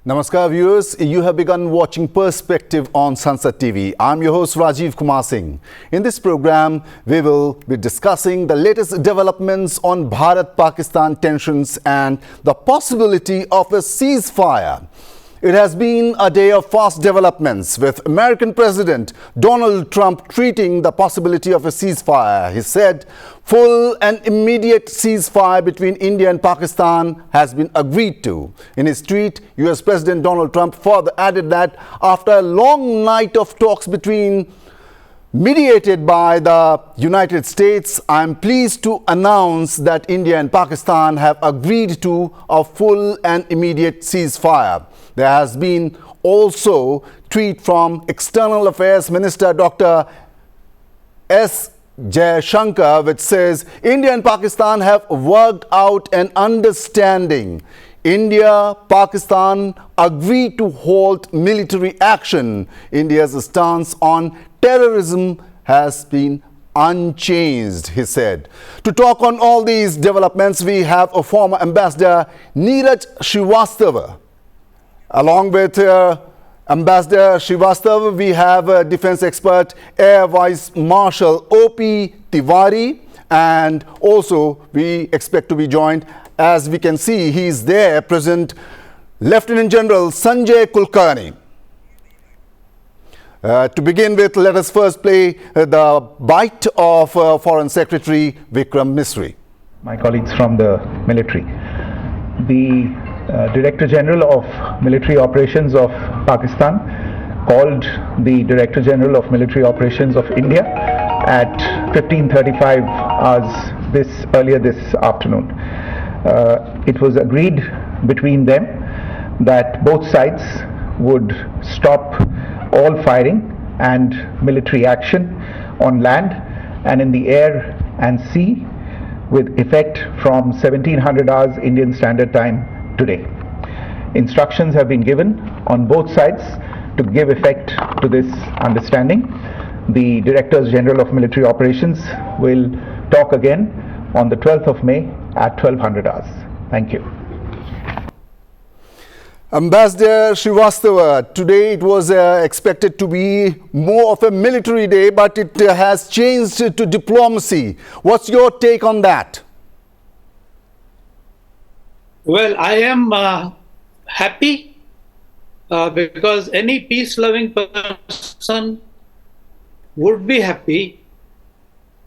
Namaskar viewers, you have begun watching Perspective on Sansad TV. I'm your host Rajiv Kumar Singh. In this program, we will be discussing the latest developments on Bharat-Pakistan tensions and the possibility of a ceasefire. It has been a day of fast developments, with American President Donald Trump treating the possibility of a ceasefire. He said full and immediate ceasefire between India and Pakistan has been agreed to. In his tweet, US President Donald Trump further added that after a long night of talks mediated by the United States, I am pleased to announce that India and Pakistan have agreed to a full and immediate ceasefire. There has been also tweet from External Affairs Minister Dr. S. Jaishankar, which says India and Pakistan have worked out an understanding. India, Pakistan agreed to halt military action. India's stance on terrorism has been unchanged, he said. To talk on all these developments, we have a former ambassador, Niraj Srivastava. Along with Ambassador Srivastava, we have defense expert Air Vice Marshal O.P. Tiwari, and also we expect to be joined, as we can see, he is there present, Lieutenant General Sanjay Kulkarni. To begin with, let us first play the bite of Foreign Secretary Vikram Misri. My colleagues from the military. The Director General of Military Operations of Pakistan called the Director General of Military Operations of India at 15:35 hours earlier this afternoon. It was agreed between them that both sides would stop all firing and military action on land and in the air and sea with effect from 1700 hours Indian Standard Time today. Instructions have been given on both sides to give effect to this understanding. The Directors General of Military Operations will talk again on the 12th of May at 1200 hours. Thank you. Ambassador Srivastava, today it was expected to be more of a military day, but it has changed to diplomacy. What's your take on that? Well, I am happy because any peace-loving person would be happy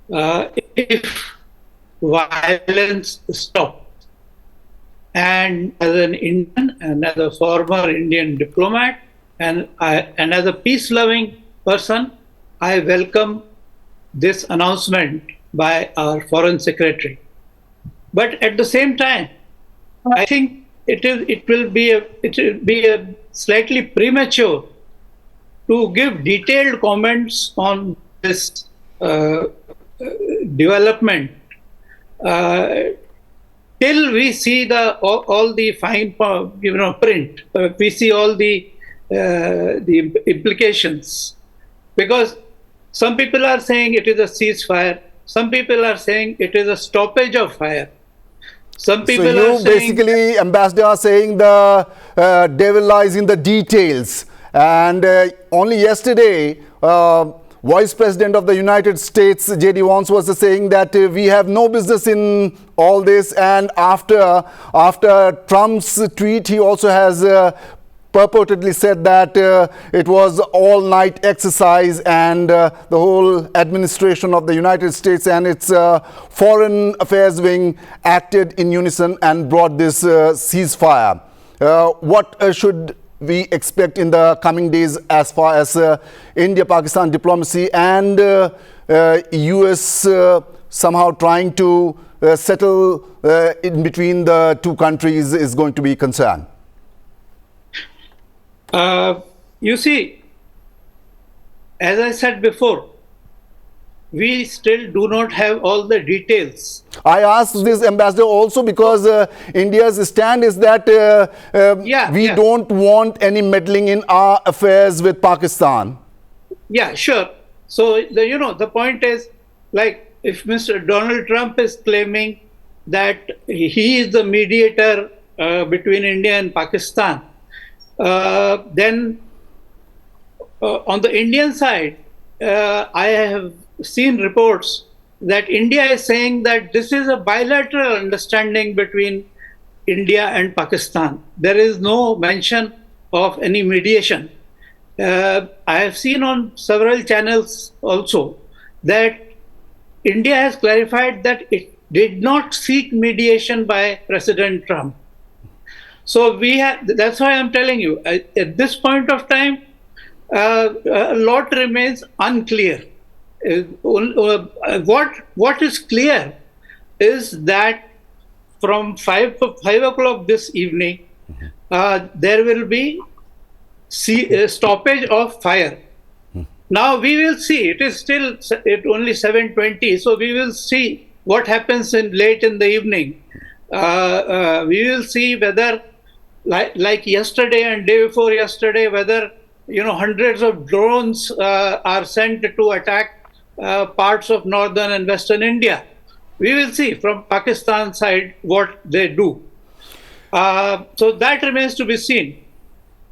if violence stopped. And as an Indian and as a former Indian diplomat and as a peace-loving person, I welcome this announcement by our Foreign Secretary. But at the same time, I think it will be a slightly premature to give detailed comments on this development till we see all the fine print. We see all the implications, because some people are saying it is a ceasefire. Some people are saying it is a stoppage of fire. Some people are saying, basically, Ambassador, are saying the devil lies in the details. And only yesterday, Vice President of the United States, J.D. Vance, was saying that we have no business in all this. And after Trump's tweet, he also has purportedly said that it was all-night exercise, and the whole administration of the United States and its foreign affairs wing acted in unison and brought this ceasefire. What should we expect in the coming days as far as India-Pakistan diplomacy and US somehow trying to settle in between the two countries is going to be concerned? You see, as I said before, we still do not have all the details. I asked this, Ambassador, also because India's stand is that we don't want any meddling in our affairs with Pakistan. Yeah, sure. So, the point is, like, if Mr. Donald Trump is claiming that he is the mediator between India and Pakistan, Then on the Indian side, I have seen reports that India is saying that this is a bilateral understanding between India and Pakistan. There is no mention of any mediation. I have seen on several channels also that India has clarified that it did not seek mediation by President Trump. So that's why I'm telling you, at this point of time, a lot remains unclear. What is clear is that from 5 o'clock this evening, there will be stoppage of fire. Now we will see. It is still only 7:20, so we will see what happens late in the evening. We will see whether, like yesterday and day before yesterday, whether hundreds of drones are sent to attack parts of northern and western India. We will see from Pakistan side what they do. So that remains to be seen.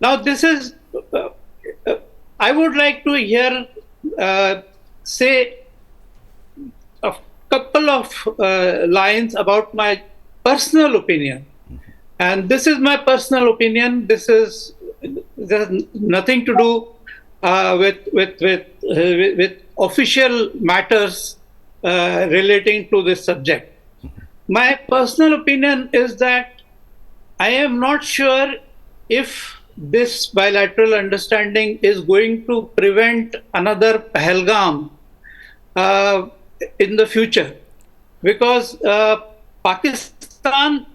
Now this is, I would like to hear, say a couple of lines about my personal opinion. And this is my personal opinion. This has nothing to do with official matters relating to this subject. My personal opinion is that I am not sure if this bilateral understanding is going to prevent another Pahalgam in the future, because Pakistan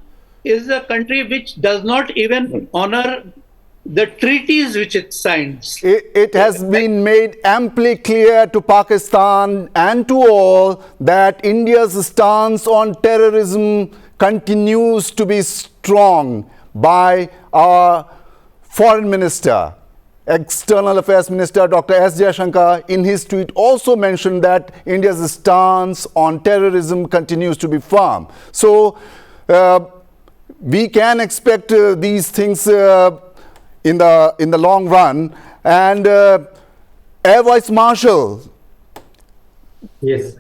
is a country which does not even honor the treaties which it signs. It has been made amply clear to Pakistan and to all that India's stance on terrorism continues to be strong by our Foreign Minister. External Affairs Minister Dr. S. Jaishankar in his tweet also mentioned that India's stance on terrorism continues to be firm. So we can expect these things in the long run. And Air Vice Marshal. Yes.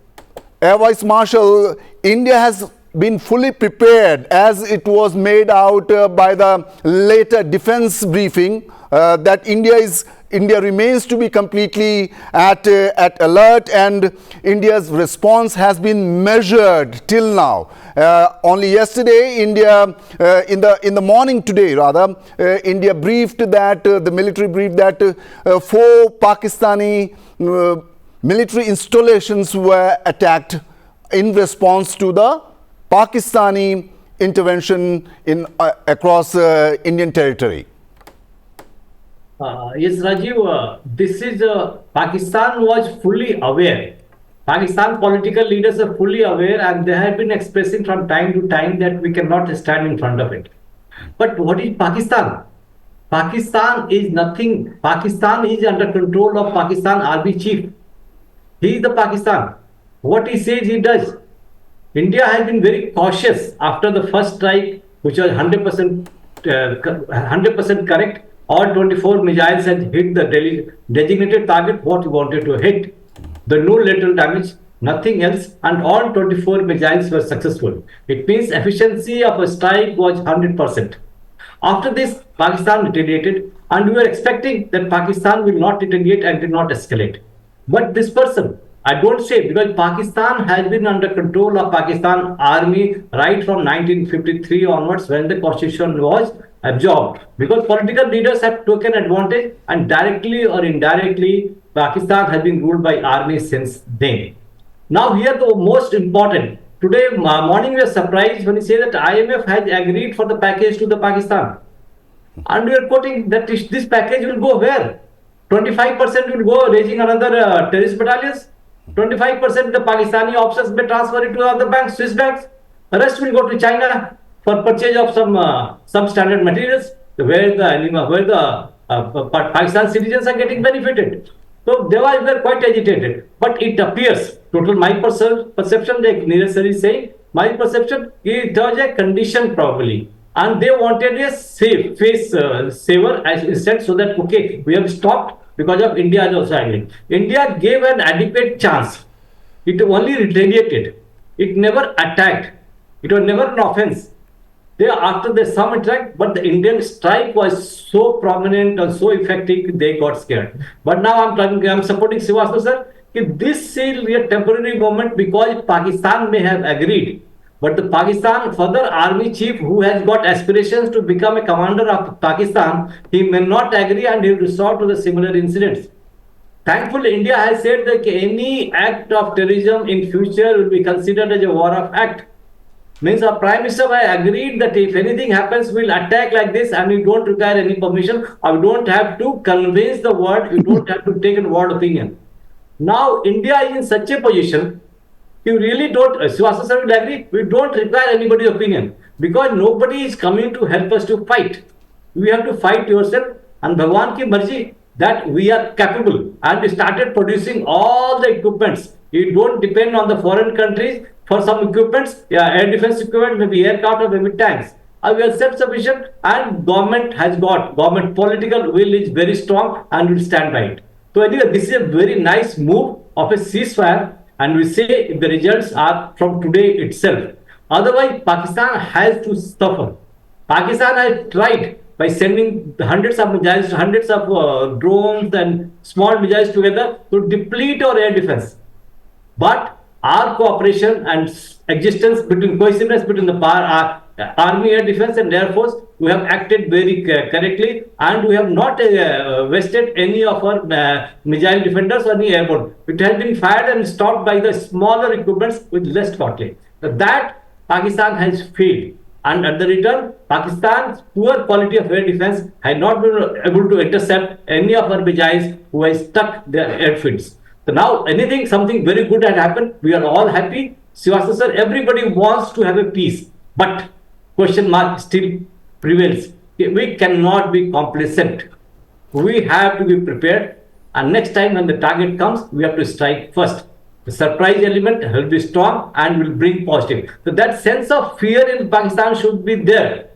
Air Vice Marshal, India has been fully prepared, as it was made out by the later defense briefing, that India remains to be completely at alert, and India's response has been measured till now. Only yesterday, India, in the morning today rather, India briefed that, the military briefed that 4 Pakistani military installations were attacked in response to the Pakistani intervention in across Indian territory. Yes, Rajiv, this is Pakistan was fully aware. Pakistan political leaders are fully aware, and they have been expressing from time to time that we cannot stand in front of it. But what is Pakistan? Pakistan is nothing. Pakistan is under control of Pakistan Army Chief. He is the Pakistan. What he says, he does. India has been very cautious after the first strike, which was 100% correct. All 24 missiles had hit the designated target, what he wanted to hit. The no lateral damage, nothing else, and all 24 missiles were successful. It means efficiency of a strike was 100%. After this, Pakistan retaliated, and we were expecting that Pakistan will not retaliate and did not escalate. But this person, I don't say, because Pakistan has been under control of Pakistan Army right from 1953 onwards, when the constitution was absorbed. Because political leaders have taken advantage, and directly or indirectly, Pakistan has been ruled by army since then. Now here the most important. Today morning we are surprised when we say that IMF has agreed for the package to the Pakistan. And we are quoting that this package will go where? 25% will go raising another terrorist battalions. 25% the Pakistani officers may transfer it to other banks, Swiss banks. The rest will go to China for purchase of some substandard materials where the Pakistan citizens are getting benefited. So they were quite agitated. But it appears, total my perception, like Niraj is saying, my perception, it was a condition probably. and they wanted a saver as instead, so that okay, we have stopped because of India is also angry. India gave an adequate chance. It only retaliated. It never attacked. It was never an offense. They after the some attack, but the Indian strike was so prominent and so effective, they got scared. But now I'm supporting Srivastava sir. This will be a temporary moment because Pakistan may have agreed, but the Pakistan further army chief who has got aspirations to become a commander of Pakistan, he may not agree and he will resort to the similar incidents. Thankfully, India has said that any act of terrorism in future will be considered as a war of act. Means our Prime Minister has agreed that if anything happens, we'll attack like this and we don't require any permission, or we don't have to convince the world, you don't have to take a world opinion. Now, India is in such a position, you really don't, Srivastava sir will agree, we don't require anybody's opinion because nobody is coming to help us to fight. We have to fight yourself, and Bhagwan ki marzi that we are capable, and we started producing all the equipments. You don't depend on the foreign countries for some equipments, air defense equipment, maybe aircraft or maybe tanks. We are self-sufficient, and government political will is very strong and will stand by it. So anyway, this is a very nice move of a ceasefire, and we say if the results are from today itself. Otherwise, Pakistan has to suffer. Pakistan has tried by sending hundreds of missiles, hundreds of drones and small missiles together to deplete our air defense. But our cooperation and cohesiveness between the Army, Air Defense and Air Force, we have acted very correctly, and we have not wasted any of our missile defenders or any airborne. It has been fired and stopped by the smaller equipments with less outlay. That Pakistan has failed, and at the return, Pakistan's poor quality of air defense had not been able to intercept any of our missiles who has stuck their airfields. So now something very good had happened. We are all happy. Srivastava sir, everybody wants to have a peace, but question mark still prevails. We cannot be complacent. We have to be prepared, and next time when the target comes, we have to strike first. The surprise element will be strong and will bring positive. So that sense of fear in Pakistan should be there.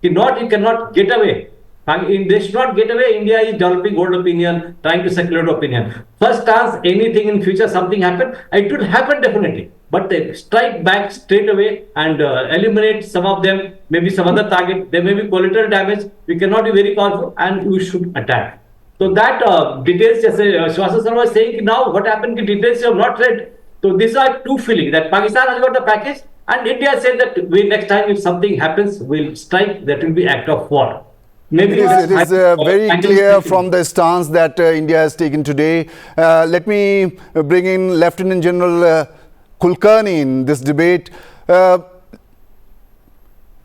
You cannot get away. They should not get away. India is developing old opinion, trying to circulate opinion. First chance, anything in future, something happen, it will happen definitely. But they strike back straight away and eliminate some of them, maybe some other target. There may be collateral damage. We cannot be very powerful, and we should attack. So that details, as Srivastava sir was saying, now what happened, the details you have not read. So these are two feelings that Pakistan has got the package, and India said that next time if something happens, we'll strike. That will be act of war. Maybe it is very clear from the stance that India has taken today. Let me bring in Lieutenant General Kulkarni in this debate.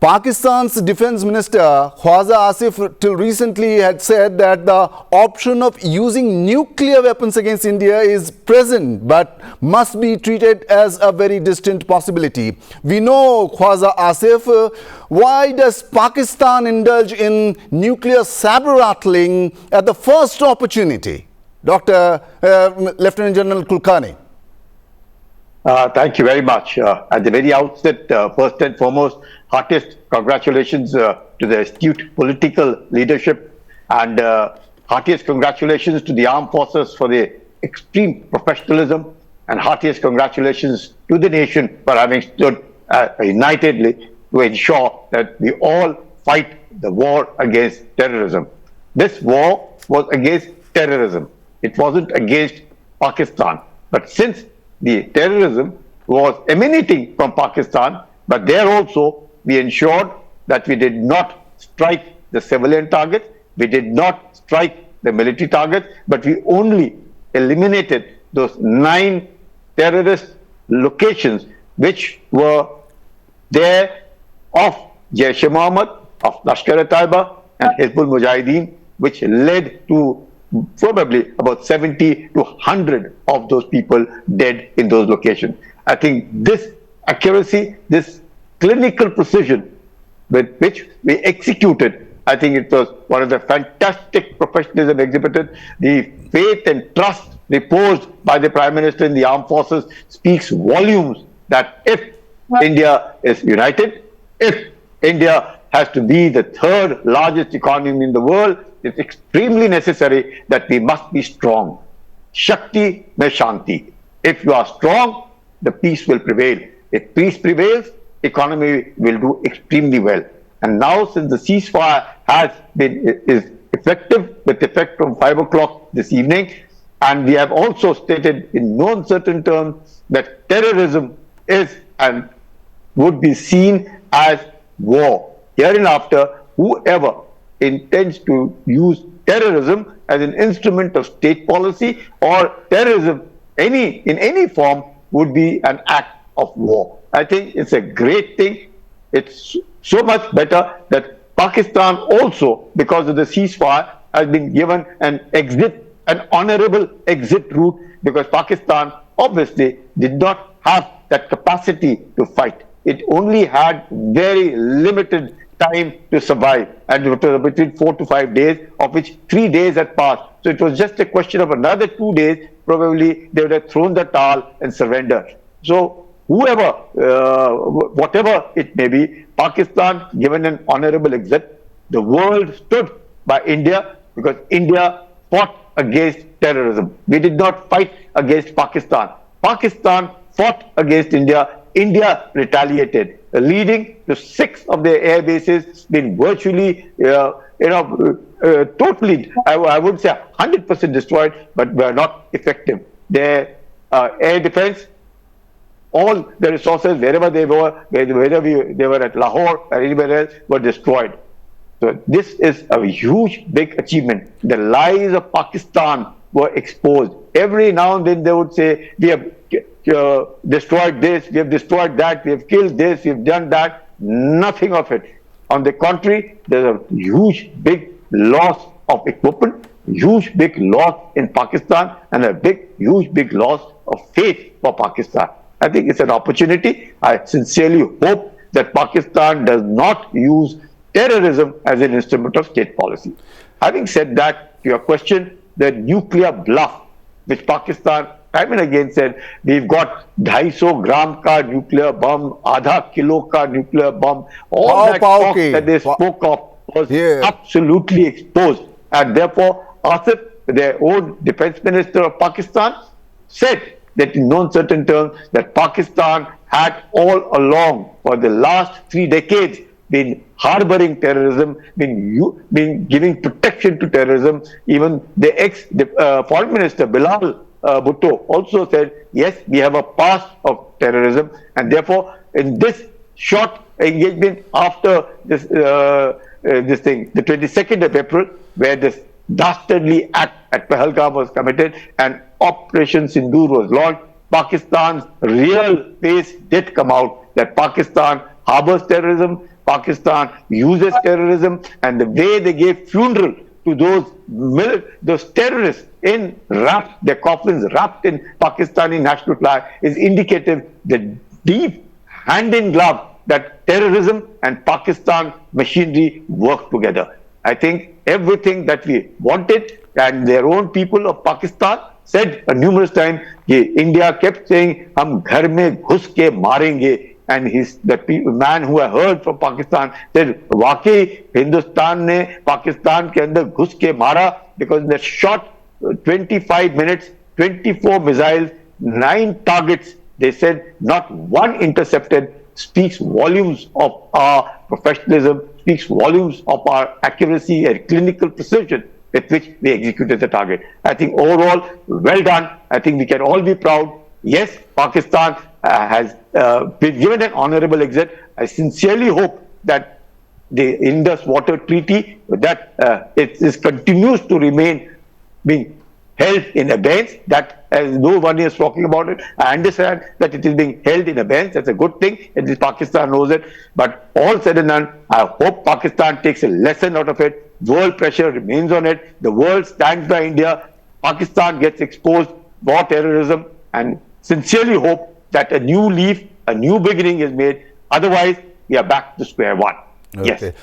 Pakistan's Defence Minister Khwaja Asif till recently had said that the option of using nuclear weapons against India is present but must be treated as a very distant possibility. We know Khwaja Asif. Why does Pakistan indulge in nuclear saber rattling at the first opportunity? Lieutenant General Kulkarni. Thank you very much. At the very outset, first and foremost, heartiest congratulations to the astute political leadership, and heartiest congratulations to the armed forces for the extreme professionalism, and heartiest congratulations to the nation for having stood unitedly to ensure that we all fight the war against terrorism. This war was against terrorism. It wasn't against Pakistan. But since the terrorism was emanating from Pakistan, but there also we ensured that we did not strike the civilian targets, we did not strike the military targets, but we only eliminated those 9 terrorist locations which were there of Jaish-e-Mohammed, of Lashkar-e-Taiba and Hizbul Mujahideen, which led to probably about 70 to 100 of those people dead in those locations. I think this accuracy, this clinical precision with which we executed, I think it was one of the fantastic professionalism exhibited. The faith and trust reposed by the Prime Minister in the armed forces speaks volumes that if India is united, if India has to be the third largest economy in the world, it's extremely necessary that we must be strong. Shakti mein Shanti. If you are strong, the peace will prevail. If peace prevails, economy will do extremely well. And now, since the ceasefire is effective, with effect from 5 o'clock this evening, and we have also stated in no uncertain terms that terrorism is and would be seen as war. Hereinafter, whoever intends to use terrorism as an instrument of state policy or terrorism in any form would be an act of war. I think it's a great thing. It's so much better that Pakistan also, because of the ceasefire, has been given an honorable exit route, because Pakistan obviously did not have that capacity to fight. It only had very limited time to survive, and it was between 4 to 5 days, of which 3 days had passed. So it was just a question of another 2 days, probably they would have thrown the towel and surrendered. So whoever, whatever it may be, Pakistan given an honorable exit. The world stood by India because India fought against terrorism. We did not fight against Pakistan. Pakistan fought against India. India retaliated, leading to 6 of their air bases being virtually, totally, I wouldn't say 100% destroyed, but were not effective. Their air defense, all the resources, wherever they were, whether they were at Lahore or anywhere else, were destroyed. So this is a huge, big achievement. The lies of Pakistan were exposed. Every now and then they would say, we have destroyed this, we have destroyed that, we have killed this, we have done that. Nothing of it. On the contrary, there's a huge, big loss of equipment, huge, big loss in Pakistan, and a huge, big loss of faith for Pakistan. I think it's an opportunity. I sincerely hope that Pakistan does not use terrorism as an instrument of state policy. Having said that, to your question, the nuclear bluff, which Pakistan time and again said, we've got 250 gram ka nuclear bomb, adha kilo ka nuclear bomb, all that talk that they spoke of was absolutely exposed. And therefore, Asif, their own defense minister of Pakistan, said that in no uncertain terms that Pakistan had all along for the last 3 decades been harboring terrorism, been giving protection to terrorism. Even the foreign minister Bilal Bhutto also said, yes, we have a past of terrorism, and therefore in this short engagement after this thing, the 22nd of April, where this dastardly act at Pahalgam was committed and Operation Sindoor was launched, Pakistan's real face did come out, that Pakistan harbors terrorism, Pakistan uses terrorism, and the way they gave funeral to those terrorists their coffins wrapped in Pakistani national flag is indicative the deep hand in glove that terrorism and Pakistan machinery work together. I think everything that we wanted, and their own people of Pakistan said numerous times, India kept saying, "Hum ghar mein ghus ke marenge." And the man who I heard from Pakistan said, "Waqai Hindustan ne Pakistan ke andar ghus ke mara," because they shot 25 minutes, 24 missiles, 9 targets. They said not one intercepted. Speaks volumes of our professionalism, speaks volumes of our accuracy and clinical precision with which we executed the target. I think overall, well done. I think we can all be proud. Yes, Pakistan has been given an honorable exit. I sincerely hope that the Indus Water Treaty, that it continues to remain being held in abeyance, that as no one is talking about it. I understand that it is being held in abeyance. That's a good thing. At least Pakistan knows it. But all said and done, I hope Pakistan takes a lesson out of it. World pressure remains on it. The world stands by India. Pakistan gets exposed for terrorism, and sincerely hope that a new leaf, a new beginning is made. Otherwise, we are back to square one. Okay. Yes.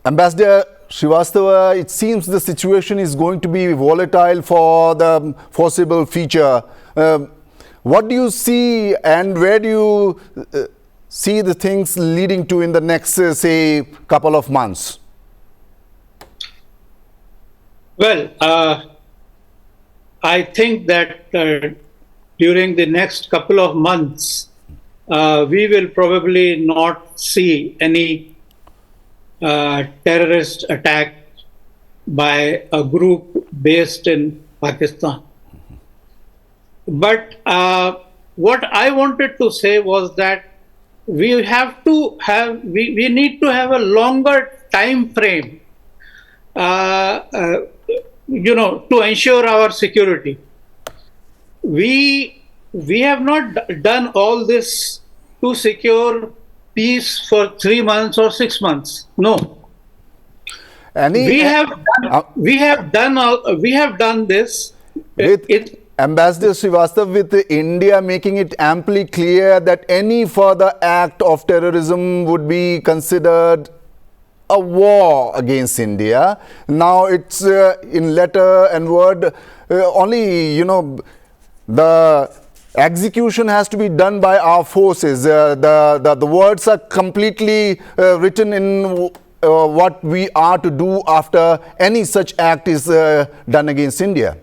Ambassador Srivastava, it seems the situation is going to be volatile for the foreseeable future. What do you see, and where do you see the things leading to in the next, say, couple of months? Well, I think that during the next couple of months, we will probably not see any terrorist attack by a group based in Pakistan. But what I wanted to say was that we need to have a longer time frame, to ensure our security. We have not done all this to secure peace for 3 months or 6 months. No. We have done this. Ambassador Srivastava, with India making it amply clear that any further act of terrorism would be considered a war against India. Now it's in letter and word only, the execution has to be done by our forces. The words are completely written in what we are to do after any such act is done against India.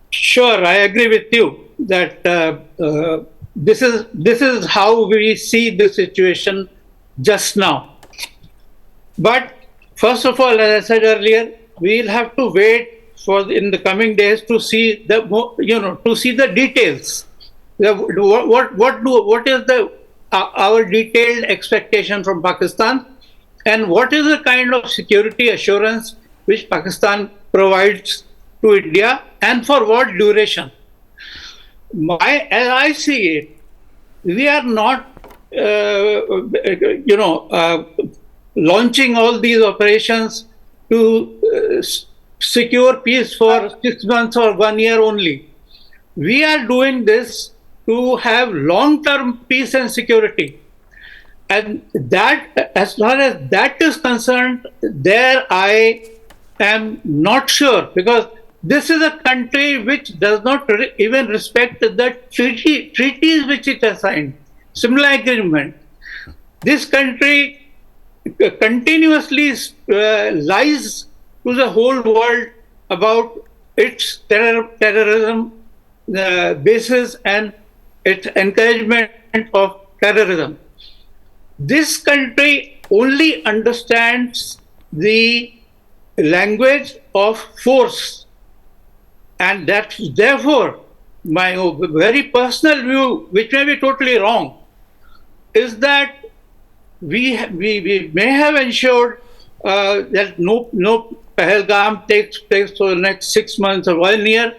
Sure, I agree with you that this is how we see the situation just now. But first of all, as I said earlier, we'll have to wait in the coming days to see the details. What is our detailed expectation from Pakistan, and what is the kind of security assurance which Pakistan provides to India, and for what duration? As I see it, we are not, launching all these operations to secure peace for 6 months or 1 year only. We are doing this to have long-term peace and security. And that, as far as that is concerned, there I am not sure, because this is a country which does not even respect the treaties which it has signed, similar agreement. This country continuously lies to the whole world about its terrorism basis and its encouragement of terrorism. This country only understands the language of force, and that therefore my very personal view, which may be totally wrong, is that we may have ensured that no Pahalgam takes place for the next 6 months or 1 year.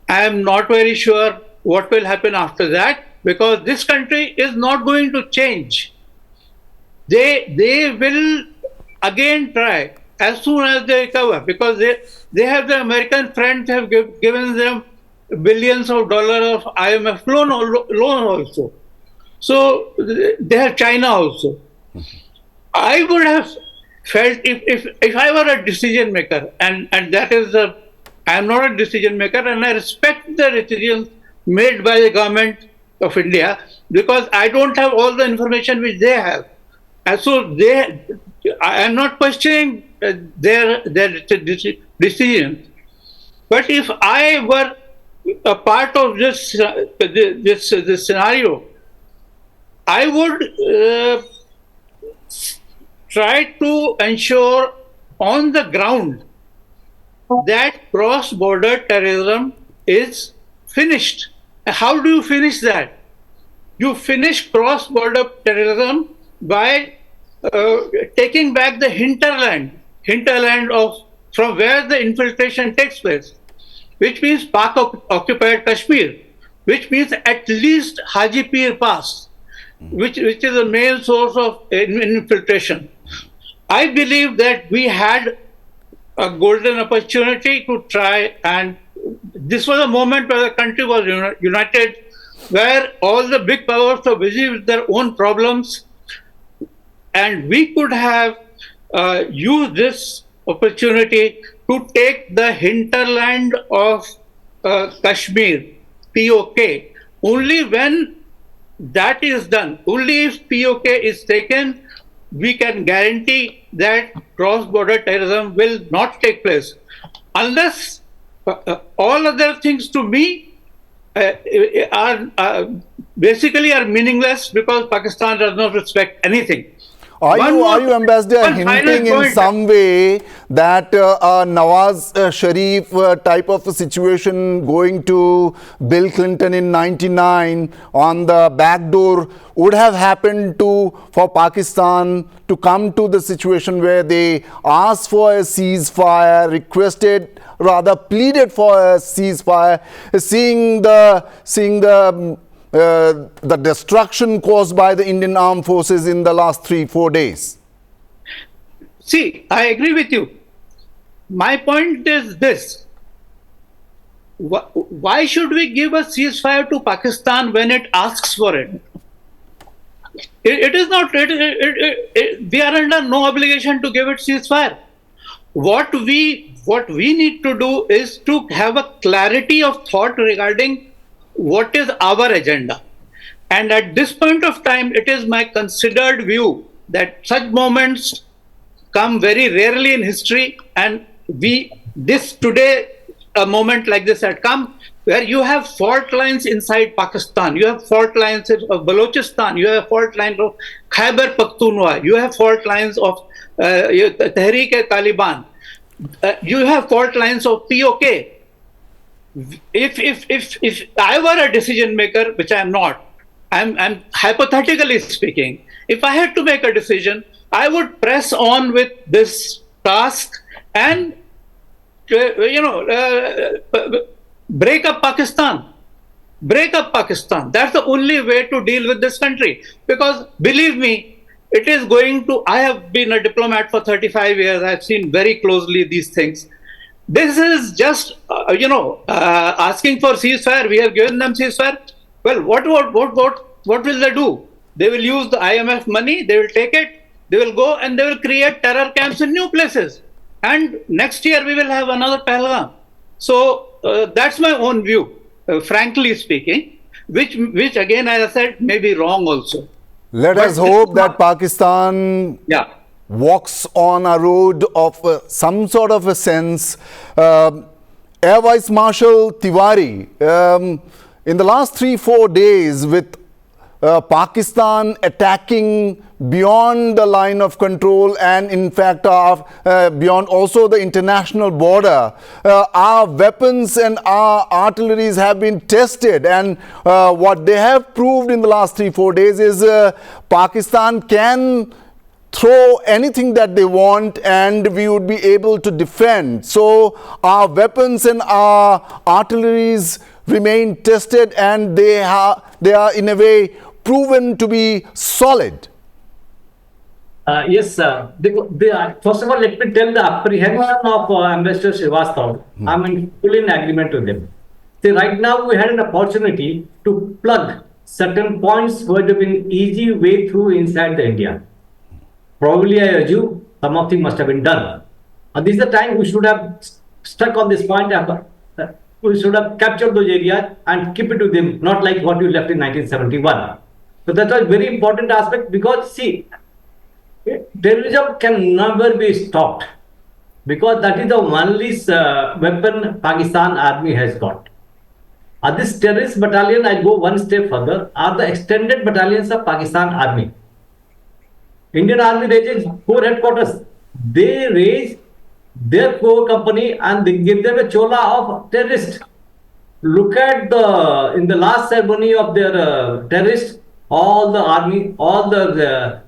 I am not very sure what will happen after that, because this country is not going to change. They will again try as soon as they recover, because they have the American friends have given them billions of dollars of IMF loan also. So they have China also. I would have felt if I were a decision maker, and that is I am not a decision maker, and I respect the decisions made by the government of India, because I don't have all the information which they have. And so I am not questioning their decisions. But if I were a part of this scenario, I would try to ensure on the ground that cross-border terrorism is finished. How do you finish that? You finish cross-border terrorism by taking back the hinterland from where the infiltration takes place, which means Pak-occupied Kashmir, which means at least Haji Pir Pass, which is the main source of infiltration. I believe that we had a golden opportunity to try, and this was a moment where the country was united, where all the big powers were busy with their own problems, and we could have used this opportunity to take the hinterland of Kashmir, POK, Only when that is done, only if POK is taken, we can guarantee that cross-border terrorism will not take place. Unless all other things to me are basically are meaningless, because Pakistan does not respect anything. Are you, Ambassador, hinting in some way that a Nawaz Sharif type of a situation going to Bill Clinton in '99 on the back door would have happened for Pakistan to come to the situation where they asked for a ceasefire, pleaded for a ceasefire, seeing the destruction caused by the Indian armed forces in the last 3-4 days? See, I agree with you. My point is this. Why should we give a ceasefire to Pakistan when it asks for it? It is not, we are under no obligation to give it ceasefire. What we need to do is to have a clarity of thought regarding what is our agenda. And at this point of time, it is my considered view that such moments come very rarely in history, and today a moment like this had come, where you have fault lines inside Pakistan, you have fault lines of Balochistan, you have fault lines of Khyber Pakhtunkhwa, you have fault lines of Tehreek-e-Taliban, you have fault lines of POK. If I were a decision maker, which I am not, I'm hypothetically speaking, if I had to make a decision, I would press on with this task and break up Pakistan. Break up Pakistan. That's the only way to deal with this country. Because believe me, it is going to. I have been a diplomat for 35 years. I've seen very closely these things. This is just, asking for ceasefire. We have given them ceasefire. Well, what will they do? They will use the IMF money. They will take it. They will go and they will create terror camps in new places. And next year we will have another Pahalgam. So that's my own view, frankly speaking, which again, as I said, may be wrong also. Let us hope that Pakistan walks on a road of some sort of a sense. Air Vice Marshal Tiwari, in the last 3-4 days, with Pakistan attacking beyond the line of control and in fact beyond also the international border, our weapons and our artilleries have been tested, and what they have proved in the last 3-4 days is Pakistan can throw anything that they want and we would be able to defend. So our weapons and our artilleries remain tested, and they are in a way proven to be solid. Yes, sir. First of all, let me tell the apprehension of Ambassador Srivastava. I'm fully in agreement with them. See, right now we had an opportunity to plug certain points where there have been easy way through inside the India. Probably, I assume some of them must have been done. This is the time we should have stuck on this point. We should have captured those areas and keep it to them, not like what you left in 1971. So that was a very important aspect, because see, terrorism can never be stopped, because that is the only weapon Pakistan army has got. This terrorist battalion, I go one step further, are the extended battalions of Pakistan army. Indian army raises 4 headquarters. They raise their core company and they give them a chola of terrorists. Look at in the last ceremony of their terrorists, all the army, all the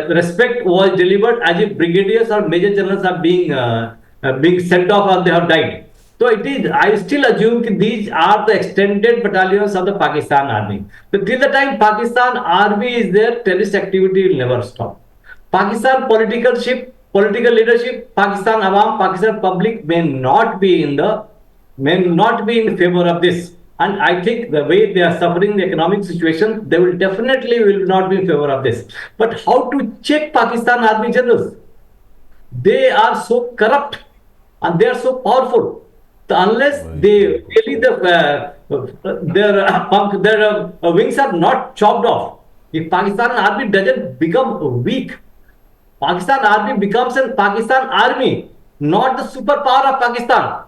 respect was delivered as if brigadiers or major generals are being sent off or they have died. So it is, I still assume that these are the extended battalions of the Pakistan army. So till the time Pakistan army is there, terrorist activity will never stop. Pakistan political leadership, Pakistan Awam, Pakistan public may not be in favor of this. And I think the way they are suffering the economic situation, they will not be in favor of this. But how to check Pakistan army generals? They are so corrupt and they are so powerful. unless they really their wings are not chopped off, if Pakistan army doesn't become weak, Pakistan army becomes a Pakistan army, not the superpower of Pakistan.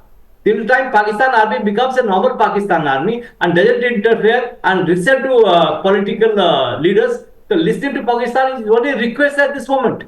Till the time Pakistan army becomes a normal Pakistan army and doesn't interfere and listen to political leaders, so listening to Pakistan is only request at this moment.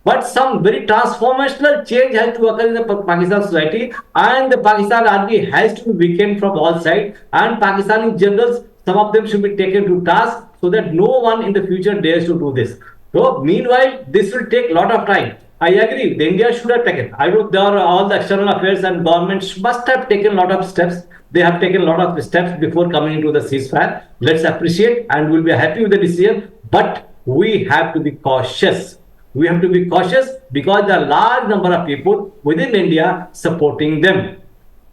But some very transformational change has to occur in the Pakistan society, and the Pakistan army has to be weakened from all sides, and Pakistani generals, some of them should be taken to task so that no one in the future dares to do this. So meanwhile, this will take a lot of time. I agree, the India should have taken. I know there are all the external affairs and governments must have taken a lot of steps. They have taken a lot of steps before coming into the ceasefire. Let's appreciate and we'll be happy with the decision. But we have to be cautious. We have to be cautious because there are a large number of people within India supporting them.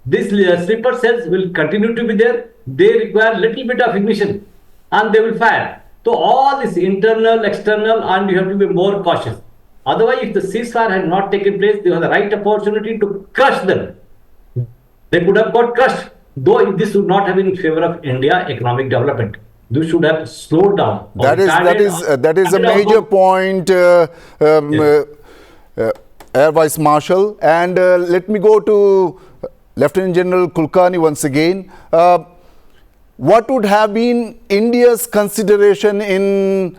These sleeper cells will continue to be there. They require a little bit of ignition and they will fire. So all this internal, external, and you have to be more cautious. Otherwise, if the ceasefire had not taken place, they have the right opportunity to crush them. They could have got crushed, though this would not have been in favor of India economic development. This should have slowed down. That is a major point, Air Vice Marshal. And let me go to Lieutenant General Kulkarni once again. What would have been India's consideration in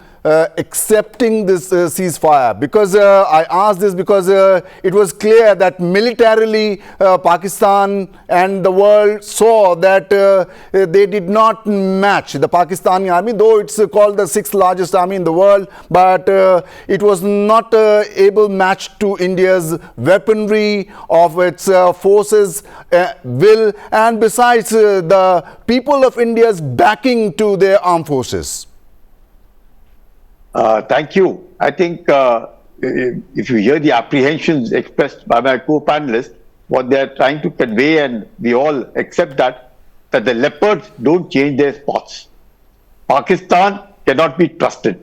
accepting this ceasefire? Because I asked this because it was clear that militarily Pakistan and the world saw that they did not match the Pakistani army, though it's called the sixth largest army in the world, but it was not able match to India's weaponry, of its forces, will, and besides the people of India's backing to their armed forces. Thank you. I think if you hear the apprehensions expressed by my co-panelists, what they are trying to convey, and we all accept that the leopards don't change their spots. Pakistan cannot be trusted.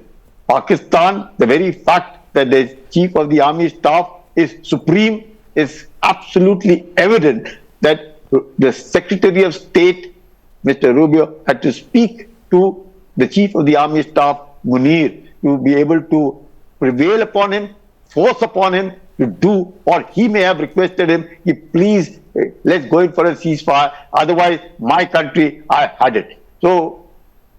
Pakistan, the very fact that the Chief of the Army Staff is supreme, is absolutely evident that the Secretary of State, Mr. Rubio, had to speak to the Chief of the Army Staff, Munir, to be able to prevail upon him, force upon him to do, or he may have requested him, please, let's go in for a ceasefire, otherwise my country, I had it. So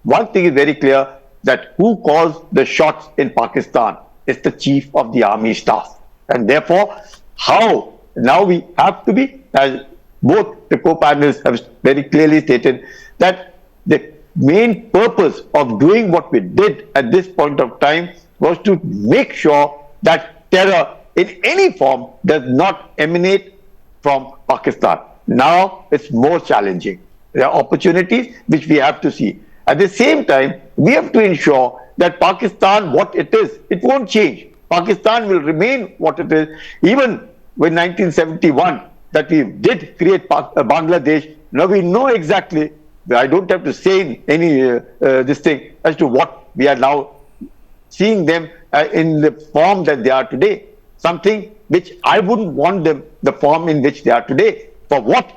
one thing is very clear, that who calls the shots in Pakistan is the Chief of the Army Staff. And therefore, how? Now we have to be, as both the co-panelists have very clearly stated, that the main purpose of doing what we did at this point of time was to make sure that terror in any form does not emanate from Pakistan. Now it's more challenging. There are opportunities which we have to see. At the same time, we have to ensure that Pakistan, what it is, it won't change. Pakistan will remain what it is. Even when 1971, that we did create Bangladesh, now we know exactly, I don't have to say any this thing as to what we are now seeing them in the form that they are today. Something which I wouldn't want them, the form in which they are today. For what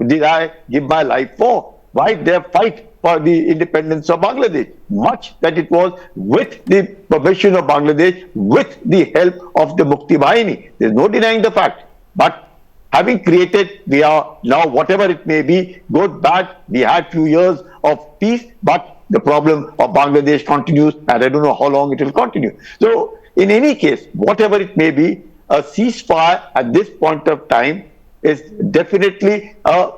did I give my life for? Why their fight for the independence of Bangladesh? Much that it was with the permission of Bangladesh, with the help of the Mukti Bahini. There's no denying the fact. But having created, we are now, whatever it may be, good, bad, we had few years of peace, but the problem of Bangladesh continues, and I don't know how long it will continue. So, in any case, whatever it may be, a ceasefire at this point of time is definitely a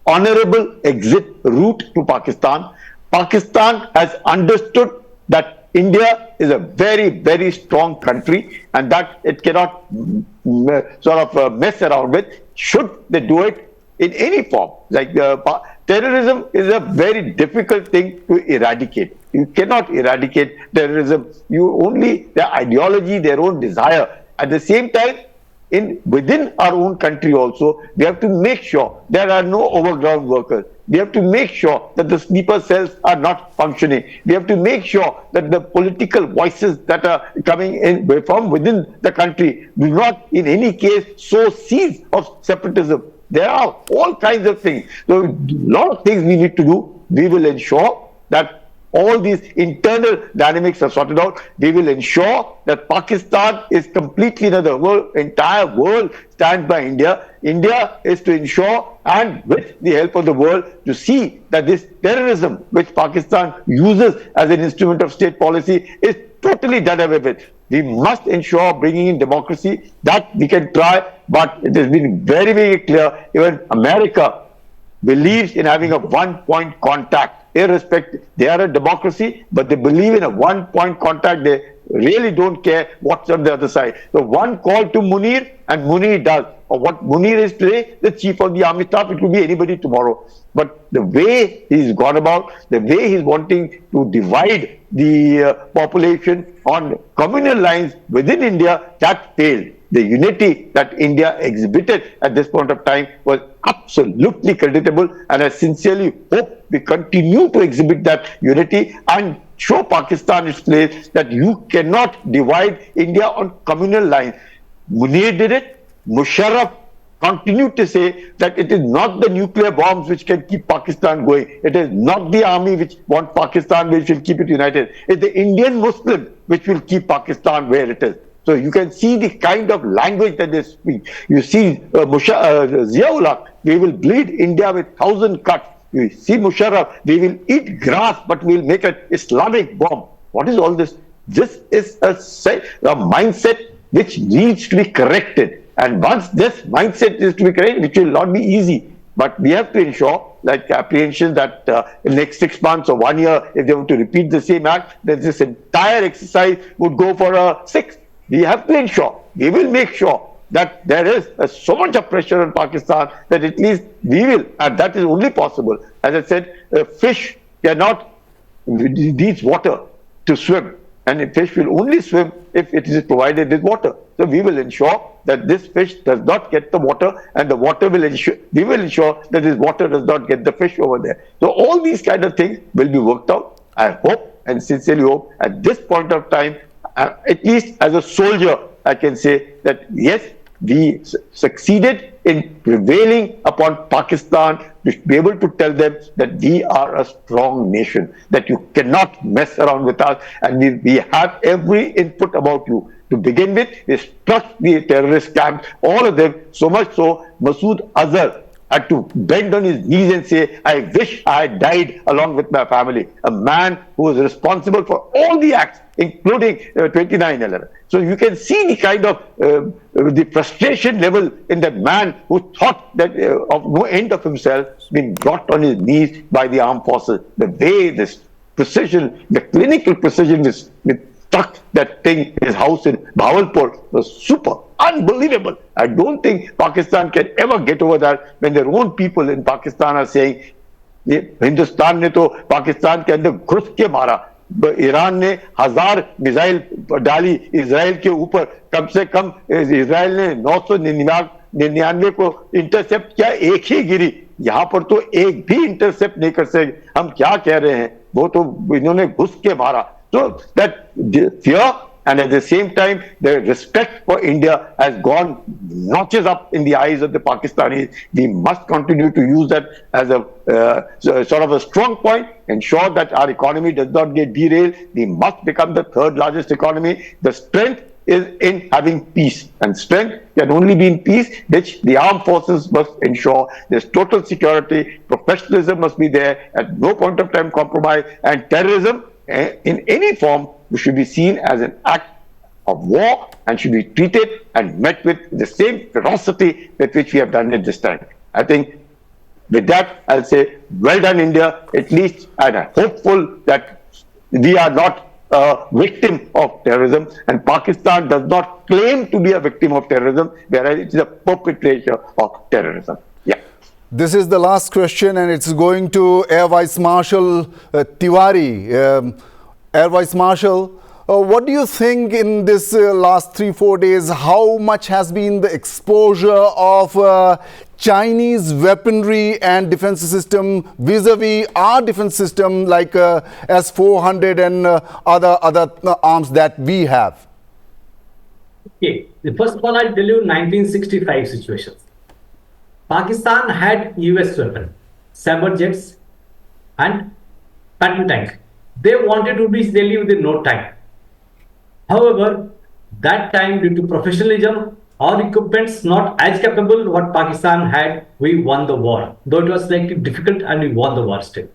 honorable exit route to Pakistan. Pakistan has understood that India is a very, very strong country and that it cannot sort of mess around with. Should they do it in any form? Like terrorism is a very difficult thing to eradicate. You cannot eradicate terrorism. You only, their ideology, their own desire. At the same time, within our own country also, we have to make sure there are no overground workers. We have to make sure that the sleeper cells are not functioning. We have to make sure that the political voices that are coming in from within the country do not in any case sow seeds of separatism. There are all kinds of things. So, a lot of things we need to do. We will ensure that all these internal dynamics are sorted out. We will ensure that Pakistan is completely, the entire world stands by India. India is to ensure, and with the help of the world, to see that this terrorism, which Pakistan uses as an instrument of state policy, is totally done away with. We must ensure bringing in democracy. That we can try, but it has been very, very clear. Even America believes in having a one-point contact. Irrespective, they are a democracy, but they believe in a one-point contact. They really don't care what's on the other side. So one call to Munir, and Munir does. Or what Munir is today, the chief of the army staff, it could be anybody tomorrow. But the way he's gone about, the way he's wanting to divide the population on communal lines within India, that failed. The unity that India exhibited at this point of time was absolutely creditable, and I sincerely hope we continue to exhibit that unity and show Pakistan its place, that you cannot divide India on communal lines. Munir did it. Musharraf continued to say that it is not the nuclear bombs which can keep Pakistan going. It is not the army which wants Pakistan, which will keep it united. It's the Indian Muslim which will keep Pakistan where it is. So you can see the kind of language that they speak. You see Ziaullah, we will bleed India with 1,000 cuts. You see Musharraf, we will eat grass, but we will make an Islamic bomb. What is all this? This is a mindset which needs to be corrected. And once this mindset is to be corrected, which will not be easy, but we have to ensure, like apprehension, that in the next 6 months or 1 year, if they want to repeat the same act, then this entire exercise would go for a 6. We have to ensure, we will make sure that there is so much of pressure on Pakistan that at least we will, and that is only possible. As I said, a fish needs water to swim, and a fish will only swim if it is provided with water. So we will ensure that this fish does not get the water, and the water will ensure, we will ensure that this water does not get the fish over there. So all these kind of things will be worked out. I hope and sincerely hope at this point of time, at least as a soldier, I can say that yes, we succeeded in prevailing upon Pakistan to be able to tell them that we are a strong nation, that you cannot mess around with us, and we have every input about you. To begin with, they struck the terrorist camps, all of them, so much so, Masood Azhar had to bend on his knees and say, I wish I had died along with my family. A man who was responsible for all the acts, including 29/11. So you can see the kind of the frustration level in that man who thought that of no end of himself, being brought on his knees by the armed forces. The way this precision, the clinical precision with struck that thing, his house in Bahawalpur, was super, unbelievable. I don't think Pakistan can ever get over that when their own people in Pakistan are saying, Hindustan ने तो पाकिस्तान के अंदर घुस के मारा, Iran ने 1000 missile डाली Israel के ऊपर, कम से कम इजराइल ने 999 को इंटरसेप्ट किया, एक ही गिरी, यहाँ पर तो एक भी इंटरसेप्ट नहीं कर सके. हम क्या कह रहे हैं, वो तो इन्होंने घुस के मारा. So that fear and at the same time the respect for India has gone notches up in the eyes of the Pakistanis. We must continue to use that as a sort of a strong point, ensure that our economy does not get derailed. We must become the 3rd largest economy. The strength is in having peace, and strength can only be in peace, which the armed forces must ensure. There's total security, professionalism must be there, at no point of time compromise, and terrorism in any form should be seen as an act of war and should be treated and met with the same ferocity with which we have done it this time. I think with that, I'll say, well done, India, at least, and I'm hopeful that we are not a victim of terrorism, and Pakistan does not claim to be a victim of terrorism, whereas it is a perpetrator of terrorism. Yeah. This is the last question, and it's going to Air Vice Marshal Tiwari. Air Vice Marshal, what do you think in this last 3-4 days? How much has been the exposure of Chinese weaponry and defense system vis-a-vis our defense system like S-400 and other arms that we have? Okay, the first of all, I'll tell you 1965 situations. Pakistan had US weapon, Sabha jets and pattern tank. They wanted to reach Delhi within no time. However, that time due to professionalism, our equipments not as capable what Pakistan had, we won the war. Though it was slightly difficult and we won the war still.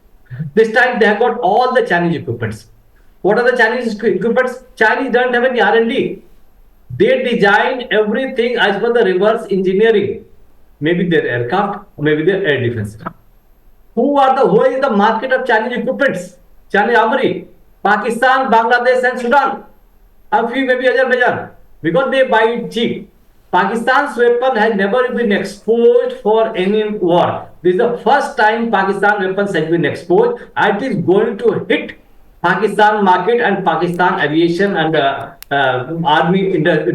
This time they have got all the Chinese equipments. What are the Chinese equipments? Chinese don't have any R&D. They designed everything as per the reverse engineering. Maybe their aircraft, or maybe their air defense. Who is the market of Chinese equipments? Chinese armory, Pakistan, Bangladesh and Sudan. A few maybe Azerbaijan. Because they buy it cheap. Pakistan's weapon has never been exposed for any war. This is the first time Pakistan weapons has been exposed, and it is going to hit Pakistan market and Pakistan aviation and army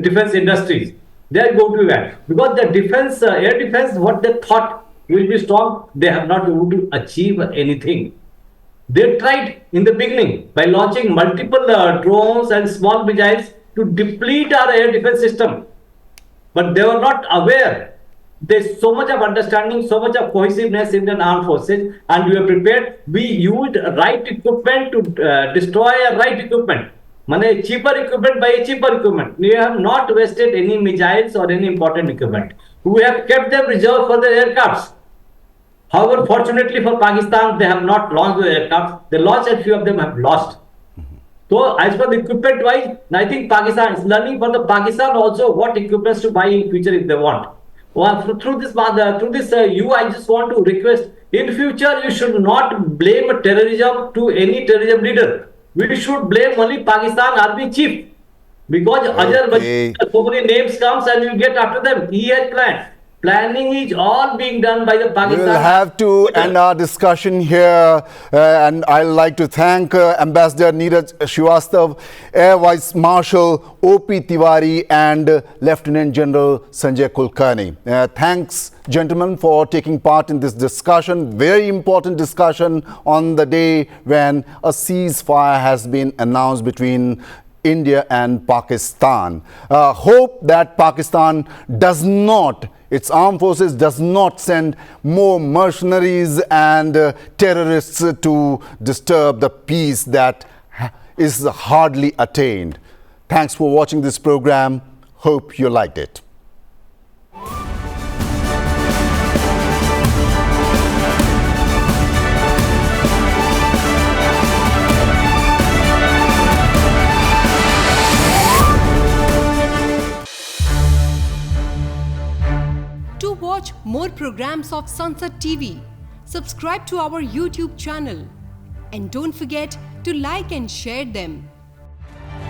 defense industries. They are going to that because the defense, air defense, what they thought will be strong, they have not been able to achieve anything. They tried in the beginning by launching multiple drones and small missiles to deplete our air defense system. But they were not aware. There's so much of understanding, so much of cohesiveness in the armed forces, and we were prepared. We used right equipment to destroy right equipment. Mane cheaper equipment by cheaper equipment. We have not wasted any missiles or any important equipment. We have kept them reserved for the aircrafts. However, fortunately for Pakistan, they have not launched the aircrafts. They launched, and few of them have lost. So, as per the equipment wise, I think Pakistan is learning for the Pakistan also what equipments to buy in future if they want. Well, through this, I just want to request, in future, you should not blame terrorism to any terrorism leader. We should blame only Pakistan army chief. Because Azerbaijan, so many names comes and you get after them. He has planned. Planning is all being done by the Pakistan. We will have to end our discussion here, and I'd like to thank Ambassador Niraj Srivastava, Air Vice Marshal O.P. Tiwari and Lieutenant General Sanjay Kulkarni. Thanks, gentlemen, for taking part in this discussion. Very important discussion on the day when a ceasefire has been announced between India and Pakistan. Hope that Pakistan does not, its armed forces does not send more mercenaries and terrorists to disturb the peace that is hardly attained. Thanks for watching this program. Hope you liked it. To watch more programs of Sansad TV, subscribe to our YouTube channel and don't forget to like and share them.